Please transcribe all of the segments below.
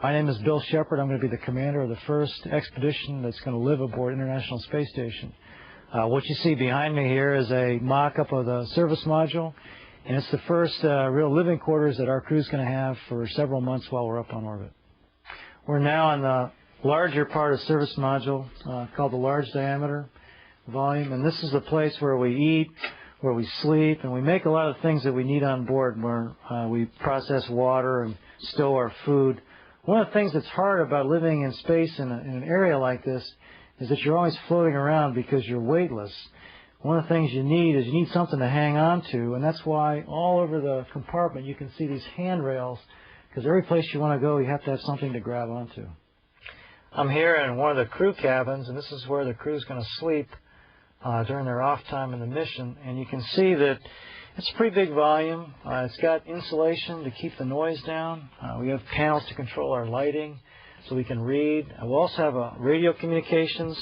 My name is Bill Shepard. I'm going to be the commander of the first expedition that's going to live aboard International Space Station. What you see behind me here is a mock-up of the service module, and it's the first real living quarters that our crew is going to have for several months while we're up on orbit. We're now in the larger part of the service module called the large diameter volume, and this is the place where we eat, where we sleep, and we make a lot of things that we need on board, where we process water and stow our food. One of the things that's hard about living in space in an area like this is that you're always floating around because you're weightless. One of the things you need something to hang on to, and that's why all over the compartment you can see these handrails, because every place you want to go you have to have something to grab onto. I'm here in one of the crew cabins, and this is where the crew is going to sleep during their off time in the mission, and you can see that it's a pretty big volume. It's got insulation to keep the noise down. We have panels to control our lighting so we can read. We'll also have radio communications,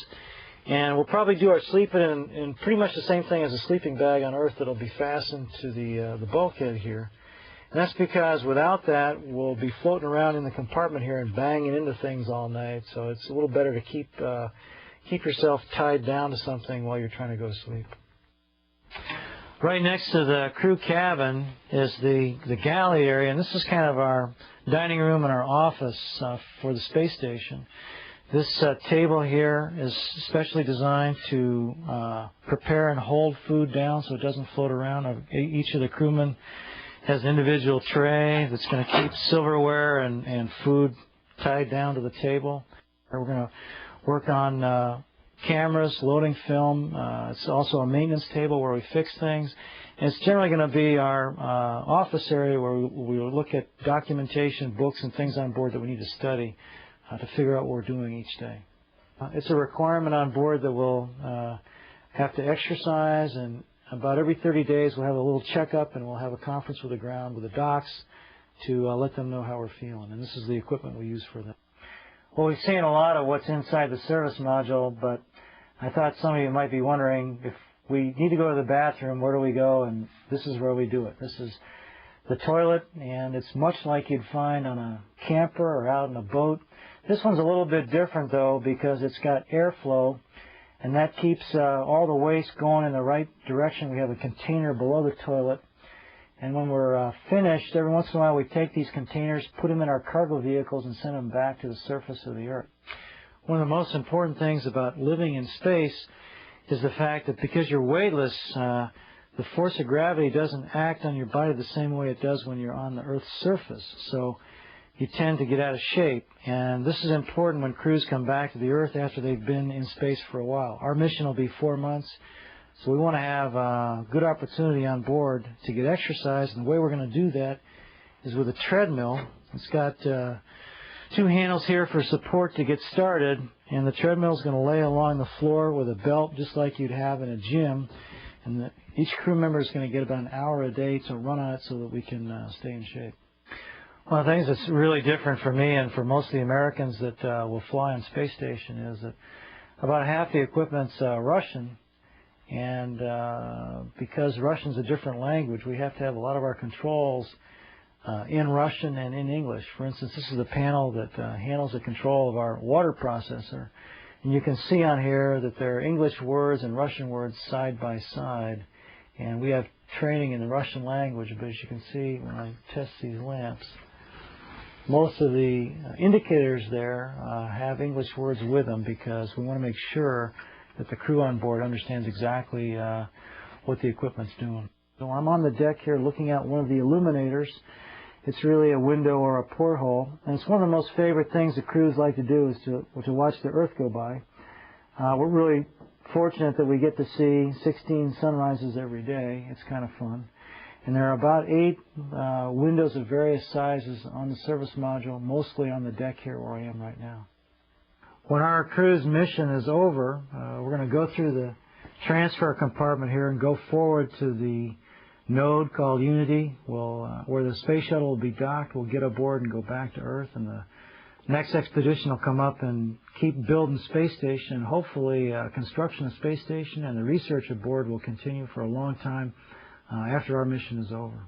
and we'll probably do our sleeping in pretty much the same thing as a sleeping bag on Earth that'll be fastened to the bulkhead here. And that's because without that, we'll be floating around in the compartment here and banging into things all night, so it's a little better to keep yourself tied down to something while you're trying to go to sleep. Right next to the crew cabin is the galley area, and this is kind of our dining room and our office for the space station. This table here is specially designed to prepare and hold food down so it doesn't float around. Each of the crewmen has an individual tray that's going to keep silverware and food tied down to the table. We're going to work on cameras, loading film. It's also a maintenance table where we fix things. And it's generally going to be our office area where we will look at documentation, books, and things on board that we need to study to figure out what we're doing each day. It's a requirement on board that we'll have to exercise, and about every 30 days we'll have a little checkup, and we'll have a conference with the ground, with the docs, to let them know how we're feeling. And this is the equipment we use for them. Well, we've seen a lot of what's inside the service module, but I thought some of you might be wondering, if we need to go to the bathroom, where do we go? And this is where we do it. This is the toilet, and it's much like you'd find on a camper or out in a boat. This one's a little bit different, though, because it's got airflow, and that keeps all the waste going in the right direction. We have a container below the toilet, and when we're finished, every once in a while we take these containers, put them in our cargo vehicles, and send them back to the surface of the Earth. One of the most important things about living in space is the fact that because you're weightless, the force of gravity doesn't act on your body the same way it does when you're on the Earth's surface. So you tend to get out of shape. And this is important when crews come back to the Earth after they've been in space for a while. Our mission will be 4 months, so we want to have a good opportunity on board to get exercise. And the way we're going to do that is with a treadmill. It's got 2 handles here for support to get started, and the treadmill is going to lay along the floor with a belt just like you'd have in a gym, and each crew member is going to get about an hour a day to run on it so that we can stay in shape. One of the things that's really different for me and for most of the Americans that will fly on space station is that about half the equipment's Russian, and because Russian's a different language, we have to have a lot of our controls in Russian and in English. For instance, this is the panel that handles the control of our water processor. And you can see on here that there are English words and Russian words side by side. And we have training in the Russian language, but as you can see when I test these lamps, most of the indicators there have English words with them because we want to make sure that the crew on board understands exactly what the equipment's doing. So I'm on the deck here looking out one of the illuminators. It's really a window or a porthole, and it's one of the most favorite things that crews like to do is to watch the Earth go by. We're really fortunate that we get to see 16 sunrises every day. It's kind of fun. And there are about 8 windows of various sizes on the service module, mostly on the deck here where I am right now. When our crew's mission is over, we're going to go through the transfer compartment here and go forward to the node called Unity, where the space shuttle will be docked. We'll get aboard and go back to Earth, and the next expedition will come up and keep building space station, and hopefully construction of space station and the research aboard will continue for a long time after our mission is over.